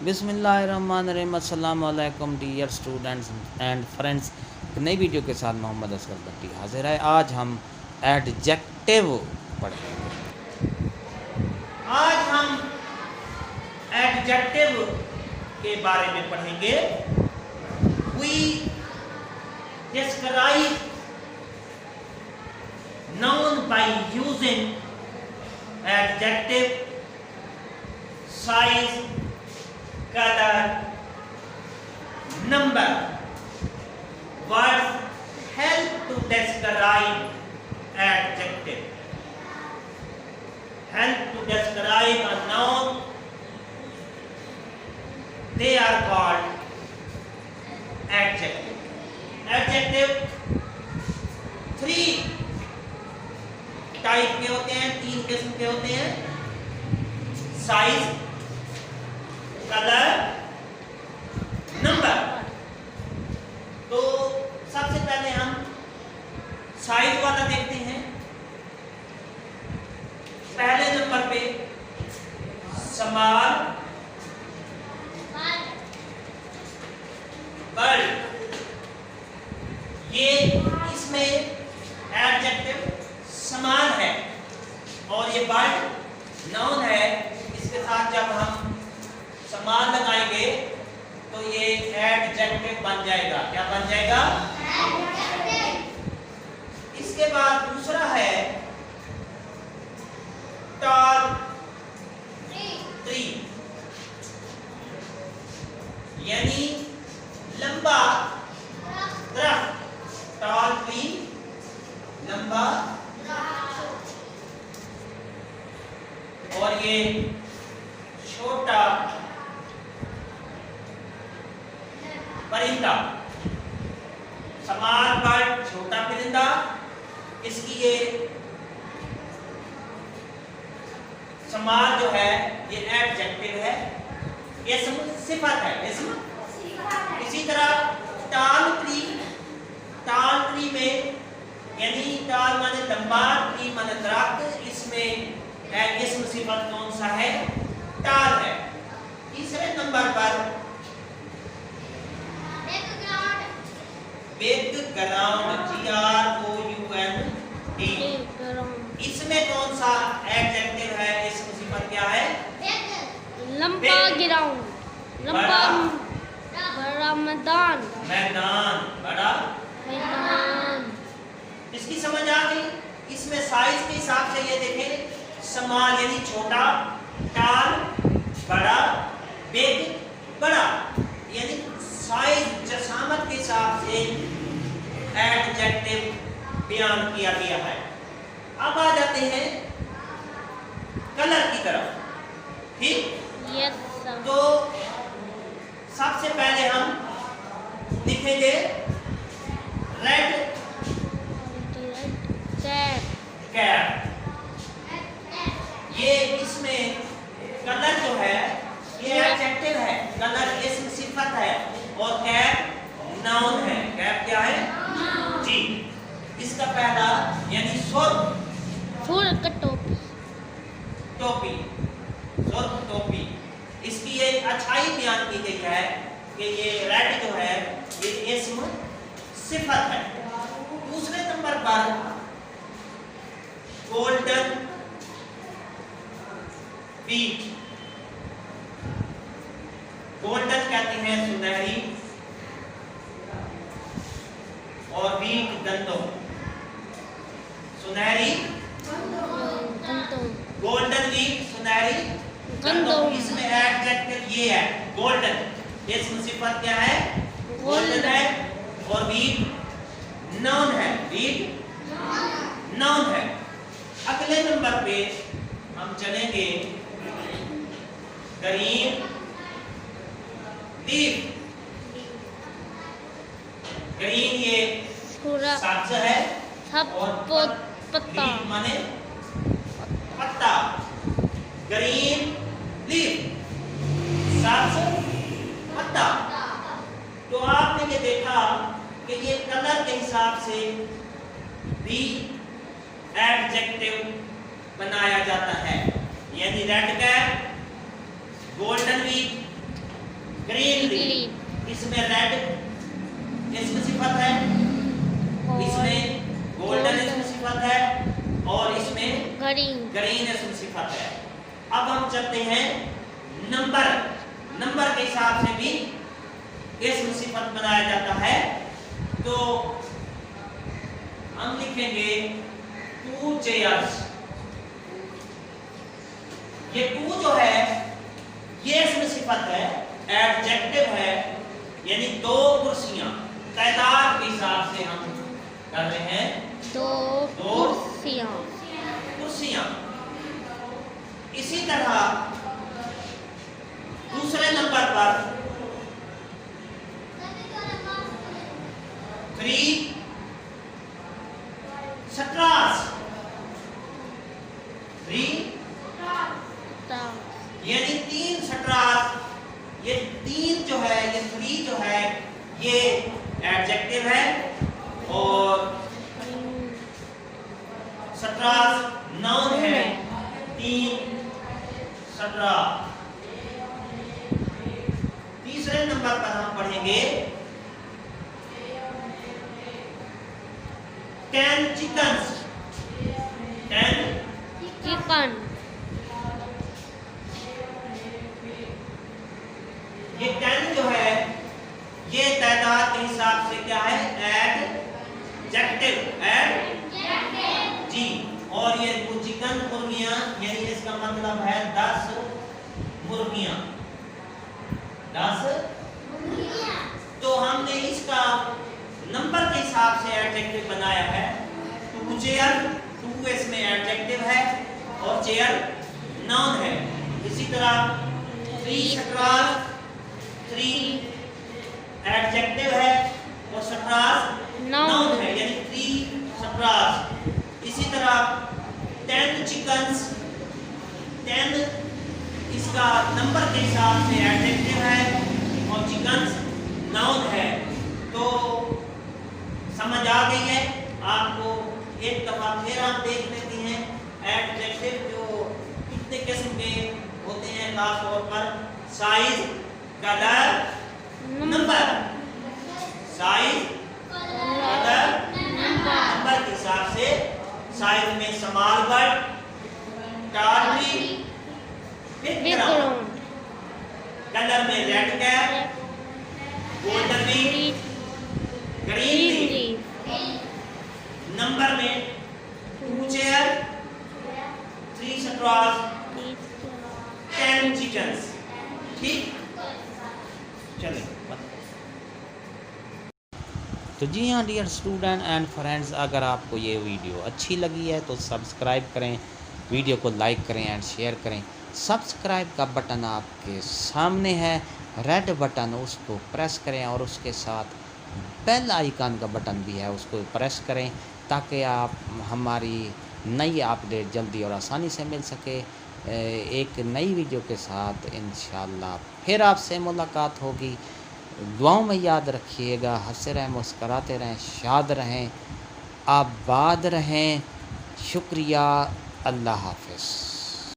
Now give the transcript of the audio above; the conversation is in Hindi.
बिस्मिल्लाहिर्रहमानिर्रहीम। अस्सलाम वालेकुम डियर स्टूडेंट्स एंड फ्रेंड्स। एक नई वीडियो के साथ मोहम्मद असगर भट्टी हाजिर है। आज हम एडजेक्टिव पढ़ेंगे। आज हम एडजेक्टिव के बारे में पढ़ेंगे। We describe noun by using adjective, size, colour, number. Words help to describe adjective. Help to describe a noun. They are called adjective. Adjective 3 type के होते हैं, 3 किस्म के होते हैं। Size, colour, number. तो सबसे पहले हम साइज वाला देखते हैं। पहले नंबर पे स्मॉल, बड़। ये इसमें एडजेक्टिव स्मॉल है और ये बड़ नाउन है। इसके साथ जब हम स्मॉल लगाएंगे तो ये एडजेक्टिव बन जाएगा। क्या बन जाएगा? इसके बाद दूसरा है टॉल, ट्री, यानी लंबा दरख्त। टॉल ट्री, लंबा। और ये छोटा परिंदा। स्मॉल बर्ड, छोटा परिंदा। इसकी ये स्मॉल जो है ये एडजेक्टिव है, इसम सिफत है, इसम। इसी तरह टॉल ट्री, टॉल ट्री में यानी टॉल माने लंबा, ट्री माने दरख्त। इसमें इसम सिफत कौन सा है? टॉल है। तीसरे नंबर पर बैकग्राउंड, GROUND। इसमें कौन सा एडजेक्टिव है? इसम सिफत क्या है? लंबा ग्राउंड, लंबा बड़ा मैदान, मैदान, बड़ा मैदान। इसकी समझ आ गई? इसमें साइज के हिसाब से ये देखें, स्मॉल यानी छोटा, टॉल बड़ा, बिग बड़ा, यानी साइज जसामत के हिसाब से एडजेक्टिव बयान किया गया है। अब आ जाते हैं कलर की तरफ। ठीक? तो सबसे पहले हम लिखेंगे रेड कैप। ये इसमें कलर जो है ये एडजेक्टिव है, कलर इसम सिफत है और कैप नाउन है। कैप क्या है? जी। इसका पहला यानी सुर्ख टोपी, टोपी, सुर्ख टोपी। इसकी ये अच्छाई बयान की गई है कि ये रेड जो है ये इसम सिफत है। दूसरे नंबर पर गोल्डन बीट। गोल्डन कहते हैं सुनहरी और बीट गंदम। सुनहरी गोल्डन बीट, सुनहरी गंदम। इसमें एडजेक्टिव ये है गोल्डन। इसमें सिफत क्या है? गोल्डन है। और बीट नाउन है, बीट नाउन है। अगले नंबर पे हम चलेंगे ग्रीन लीफ। ग्रीन ये सब्ज है और पत्ता माने पत्ता। ग्रीन लीफ, सब्ज पत्ता। तो आपने ये देखा कि ये कलर के हिसाब से भी एडजेक्टिव बनाया जाता है। यानी रेड कैप, गोल्डन वीक, इसमें रेड इसमें सिफत है, इसमें गोल्डन इसमें सिफत है और इसमें ग्रीन इसमें सिफत है। अब हम चलते हैं नंबर के हिसाब से भी इसमें सिफत बनाया जाता है। तो हम लिखेंगे 2 चेयर्स। ये 2 जो है ये इसमें सिफत है, एडजेक्टिव है, यानी 2 कुर्सियां। तादाद के हिसाब से हम कर रहे हैं 2 कुर्सियां। इसी तरह दूसरे नंबर पर 3 स्ट्रॉस, 3 यानी 3 स्ट्रॉस। ये 3 जो है, ये 3 जो है ये एडजेक्टिव है और स्ट्रॉस नाउन है। 3 स्ट्रॉस। तीसरे नंबर पर हम पढ़ेंगे 10 चिकन्स। 10 चिकन। ये 10 जो है ये तादाद के हिसाब से क्या है, एडजेक्टिव जी। और ये चिकन मुर्गियां, यानी इसका मतलब है 10 मुर्गियां। 10 तो हमने इसका नंबर के हिसाब से एडजेक्टिव बनाया है। 2 चेयर, 2 इसमें एडजेक्टिव है और चेयर नाउन है। इसी तरह 3 स्ट्रॉस, 3 एडजेक्टिव है और स्ट्रॉस नाउन है, यानी 3 स्ट्रॉस। इसी तरह 10 चिकन्स, 10 इसका नंबर के हिसाब से एडजेक्टिव है और चिकन्स नाउन है। तो समझ आ गई है आपको। एक दफा फिर हम देख लेते हैं एडजेक्टिव जो कितने किस्म के होते हैं, खास तौर पर size, colour, number. Size, colour, number के हिसाब से साइज में स्मॉल बर्ड, टाल ट्री, बिग ग्राउंड। कलर में red cap, golden wing, green wing. Number में 2 चेयर, 3 स्ट्रॉस, 10 चिकन्स। ठीक, चलिए। तो जी हाँ डियर स्टूडेंट एंड फ्रेंड्स, अगर आपको ये वीडियो अच्छी लगी है तो सब्सक्राइब करें, वीडियो को लाइक करें एंड शेयर करें। सब्सक्राइब का बटन आपके सामने है, रेड बटन, उसको प्रेस करें और उसके साथ बेल आइकन का बटन भी है, उसको प्रेस करें ताकि आप हमारी नई अपडेट जल्दी और आसानी से मिल सके। एक नई वीडियो के साथ इंशाल्लाह फिर आपसे मुलाकात होगी। दुआओं में याद रखिएगा, हंसते रहें, मुस्कराते रहें, शाद रहें, आबाद रहें। शुक्रिया, अल्लाह हाफ़िज़।